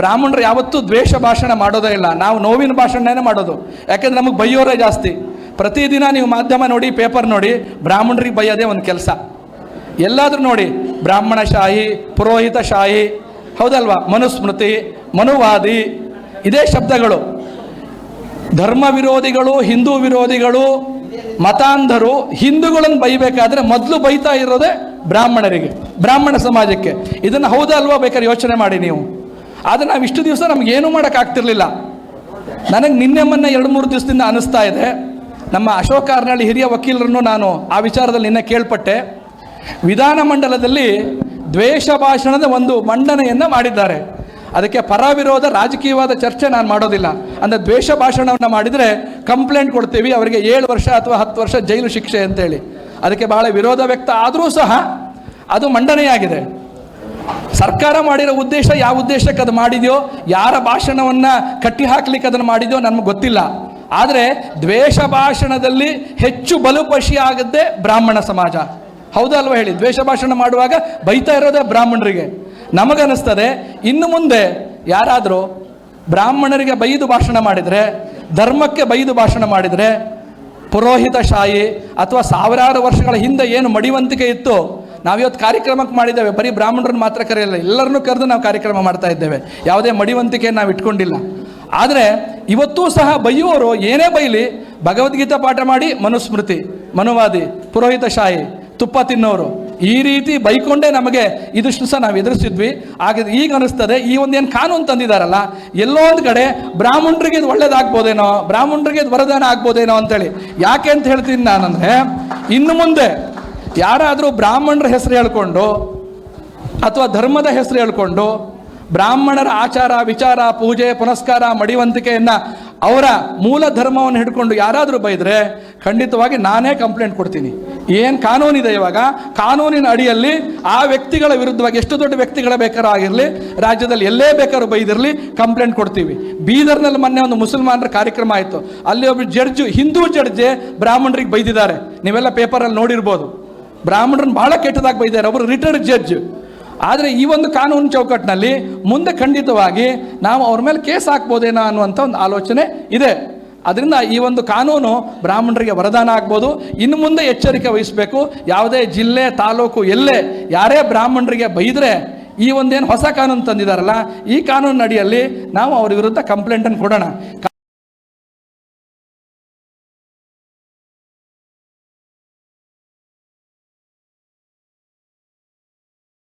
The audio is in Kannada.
ಬ್ರಾಹ್ಮಣರು ಯಾವತ್ತೂ ದ್ವೇಷ ಭಾಷಣ ಮಾಡೋದೇ ಇಲ್ಲ, ನಾವು ನೋವಿನ ಭಾಷಣನೇ ಮಾಡೋದು. ಯಾಕೆಂದ್ರೆ ನಮಗೆ ಬೈಯೋರೇ ಜಾಸ್ತಿ. ಪ್ರತಿದಿನ ನೀವು ಮಾಧ್ಯಮ ನೋಡಿ, ಪೇಪರ್ ನೋಡಿ, ಬ್ರಾಹ್ಮಣರಿಗೆ ಬೈಯೋದೇ ಒಂದು ಕೆಲಸ. ಎಲ್ಲಾದರೂ ನೋಡಿ, ಬ್ರಾಹ್ಮಣಶಾಹಿ, ಪುರೋಹಿತಶಾಹಿ, ಹೌದಲ್ವಾ, ಮನುಸ್ಮೃತಿ, ಮನುವಾದಿ, ಇದೇ ಶಬ್ದಗಳು. ಧರ್ಮ ವಿರೋಧಿಗಳು, ಹಿಂದೂ ವಿರೋಧಿಗಳು, ಮತಾಂಧರು ಹಿಂದೂಗಳನ್ನು ಬೈಬೇಕಾದ್ರೆ ಮೊದಲು ಬೈತಾ ಇರೋದೇ ಬ್ರಾಹ್ಮಣರಿಗೆ, ಬ್ರಾಹ್ಮಣ ಸಮಾಜಕ್ಕೆ. ಇದನ್ನು ಹೌದಾ ಅಲ್ವಾ ಬೇಕಾದ್ರೆ ಯೋಚನೆ ಮಾಡಿ ನೀವು. ಆದರೆ ನಾವು ಇಷ್ಟು ದಿವಸ ನಮಗೇನೂ ಮಾಡೋಕ್ಕಾಗ್ತಿರ್ಲಿಲ್ಲ. ನನಗೆ ನಿನ್ನೆ ಮೊನ್ನೆ 2-3 ದಿವಸದಿಂದ ಅನಿಸ್ತಾ ಇದೆ, ನಮ್ಮ ಅಶೋಕ್ ಅರ್ನಳ್ಳಿ ಹಿರಿಯ ವಕೀಲರನ್ನು ನಾನು ಆ ವಿಚಾರದಲ್ಲಿ ನಿನ್ನೆ ಕೇಳ್ಪಟ್ಟೆ. ವಿಧಾನಮಂಡಲದಲ್ಲಿ ದ್ವೇಷ ಭಾಷಣದ ಒಂದು ಮಂಡನೆಯನ್ನು ಮಾಡಿದ್ದಾರೆ. ಅದಕ್ಕೆ ಪರ ವಿರೋಧ ರಾಜಕೀಯವಾದ ಚರ್ಚೆ ನಾನು ಮಾಡೋದಿಲ್ಲ. ಅಂದರೆ ದ್ವೇಷ ಭಾಷಣವನ್ನು ಮಾಡಿದರೆ ಕಂಪ್ಲೇಂಟ್ ಕೊಡ್ತೀವಿ, ಅವರಿಗೆ 7 ವರ್ಷ ಅಥವಾ 10 ವರ್ಷ ಜೈಲು ಶಿಕ್ಷೆ ಅಂತೇಳಿ. ಅದಕ್ಕೆ ಬಹಳ ವಿರೋಧ ವ್ಯಕ್ತ ಆದರೂ ಸಹ ಅದು ಮಂಡನೆಯಾಗಿದೆ. ಸರ್ಕಾರ ಮಾಡಿರೋ ಉದ್ದೇಶ ಯಾವ ಉದ್ದೇಶಕ್ಕೆ ಅದು ಮಾಡಿದೆಯೋ, ಯಾರ ಭಾಷಣವನ್ನು ಕಟ್ಟಿ ಹಾಕ್ಲಿಕ್ಕೆ ಅದನ್ನು ಮಾಡಿದೆಯೋ ನಮಗೆ ಗೊತ್ತಿಲ್ಲ. ಆದರೆ ದ್ವೇಷ ಭಾಷಣದಲ್ಲಿ ಹೆಚ್ಚು ಬಲುಪಶಿ ಆಗದ್ದೇ ಬ್ರಾಹ್ಮಣ ಸಮಾಜ. ಹೌದಲ್ವ ಹೇಳಿ? ದ್ವೇಷ ಭಾಷಣ ಮಾಡುವಾಗ ಬೈತಾ ಇರೋದೇ ಬ್ರಾಹ್ಮಣರಿಗೆ. ನಮಗನ್ನಿಸ್ತದೆ, ಇನ್ನು ಮುಂದೆ ಯಾರಾದರೂ ಬ್ರಾಹ್ಮಣರಿಗೆ ಬೈದು ಭಾಷಣ ಮಾಡಿದರೆ, ಧರ್ಮಕ್ಕೆ ಬೈದು ಭಾಷಣ ಮಾಡಿದರೆ, ಪುರೋಹಿತಶಾಹಿ ಅಥವಾ ಸಾವಿರಾರು ವರ್ಷಗಳ ಹಿಂದೆ ಏನು ಮಡಿವಂತಿಕೆ ಇತ್ತು, ನಾವಿವತ್ತು ಕಾರ್ಯಕ್ರಮಕ್ಕೆ ಮಾಡಿದ್ದೇವೆ. ಬರೀ ಬ್ರಾಹ್ಮಣರನ್ನು ಮಾತ್ರ ಕರೆಯಲ್ಲ, ಎಲ್ಲರನ್ನೂ ಕರೆದು ನಾವು ಕಾರ್ಯಕ್ರಮ ಮಾಡ್ತಾ ಇದ್ದೇವೆ. ಯಾವುದೇ ಮಡಿವಂತಿಕೆಯನ್ನು ನಾವು ಇಟ್ಕೊಂಡಿಲ್ಲ. ಆದರೆ ಇವತ್ತೂ ಸಹ ಬೈಯುವವರು ಏನೇ ಬೈಲಿ, ಭಗವದ್ಗೀತಾ ಪಾಠ ಮಾಡಿ ಮನುಸ್ಮೃತಿ, ಮನುವಾದಿ, ಪುರೋಹಿತಶಾಹಿ, ತುಪ್ಪ ತಿನ್ನೋರು, ಈ ರೀತಿ ಬೈಕೊಂಡೇ ನಮಗೆ ಇದಿಷ್ಟು ಸಹ ನಾವು ಎದುರಿಸಿದ್ವಿ. ಹಾಗೆ ಈಗ ಅನಿಸ್ತದೆ, ಈ ಒಂದೇನು ಕಾನೂನು ತಂದಿದ್ದಾರಲ್ಲ, ಎಲ್ಲೋ ಒಂದು ಕಡೆ ಬ್ರಾಹ್ಮಣರಿಗೆ ಇದು ಒಳ್ಳೇದಾಗ್ಬೋದೇನೋ, ಬ್ರಾಹ್ಮಣರಿಗೆ ಇದು ವರದಾನ ಆಗ್ಬೋದೇನೋ ಅಂತೇಳಿ. ಯಾಕೆ ಅಂತ ಹೇಳ್ತೀನಿ ನಾನಂದರೆ, ಇನ್ನು ಮುಂದೆ ಯಾರಾದರೂ ಬ್ರಾಹ್ಮಣರ ಹೆಸರು ಹೇಳ್ಕೊಂಡು ಅಥವಾ ಧರ್ಮದ ಹೆಸರು ಹೇಳ್ಕೊಂಡು ಬ್ರಾಹ್ಮಣರ ಆಚಾರ ವಿಚಾರ, ಪೂಜೆ ಪುನಸ್ಕಾರ, ಮಡಿವಂತಿಕೆಯನ್ನು, ಅವರ ಮೂಲ ಧರ್ಮವನ್ನು ಹಿಡ್ಕೊಂಡು ಯಾರಾದರೂ ಬೈದರೆ ಖಂಡಿತವಾಗಿ ನಾನೇ ಕಂಪ್ಲೇಂಟ್ ಕೊಡ್ತೀನಿ. ಏನು ಕಾನೂನಿದೆ ಇವಾಗ, ಕಾನೂನಿನ ಅಡಿಯಲ್ಲಿ ಆ ವ್ಯಕ್ತಿಗಳ ವಿರುದ್ಧವಾಗಿ, ಎಷ್ಟು ದೊಡ್ಡ ವ್ಯಕ್ತಿಗಳ ಬೇಕಾದ್ರೂ ಆಗಿರಲಿ, ರಾಜ್ಯದಲ್ಲಿ ಎಲ್ಲೇ ಬೇಕಾದ್ರೂ ಬೈದಿರಲಿ, ಕಂಪ್ಲೇಂಟ್ ಕೊಡ್ತೀವಿ. ಬೀದರ್ನಲ್ಲಿ ಮೊನ್ನೆ ಒಂದು ಮುಸಲ್ಮಾನರ ಕಾರ್ಯಕ್ರಮ ಆಯಿತು. ಅಲ್ಲಿ ಒಬ್ಬರು ಜಡ್ಜು, ಹಿಂದೂ ಜಡ್ಜೆ ಬ್ರಾಹ್ಮಣರಿಗೆ ಬೈದಿದ್ದಾರೆ. ನೀವೆಲ್ಲ ಪೇಪರಲ್ಲಿ ನೋಡಿರ್ಬೋದು. ಬ್ರಾಹ್ಮಣರನ್ನು ಬಹಳ ಕೆಟ್ಟದಾಗಿ ಬೈದಿದ್ದಾರೆ, ಒಬ್ಬರು ರಿಟೈರ್ಡ್ ಜಡ್ಜ್. ಆದರೆ ಈ ಒಂದು ಕಾನೂನು ಚೌಕಟ್ಟಿನಲ್ಲಿ ಮುಂದೆ ಖಂಡಿತವಾಗಿ ನಾವು ಅವ್ರ ಮೇಲೆ ಕೇಸ್ ಹಾಕ್ಬೋದೇನೋ ಅನ್ನುವಂಥ ಒಂದು ಆಲೋಚನೆ ಇದೆ. ಅದರಿಂದ ಈ ಒಂದು ಕಾನೂನು ಬ್ರಾಹ್ಮಣರಿಗೆ ವರದಾನ ಆಗ್ಬೋದು. ಇನ್ನು ಮುಂದೆ ಎಚ್ಚರಿಕೆ ವಹಿಸಬೇಕು. ಯಾವುದೇ ಜಿಲ್ಲೆ, ತಾಲೂಕು, ಎಲ್ಲೇ ಯಾರೇ ಬ್ರಾಹ್ಮಣರಿಗೆ ಬೈದರೆ, ಈ ಒಂದೇನು ಹೊಸ ಕಾನೂನು ತಂದಿದ್ದಾರಲ್ಲ, ಈ ಕಾನೂನಿನ ಅಡಿಯಲ್ಲಿ ನಾವು ಅವ್ರ ವಿರುದ್ಧ ಕಂಪ್ಲೇಂಟನ್ನು ಕೊಡೋಣ.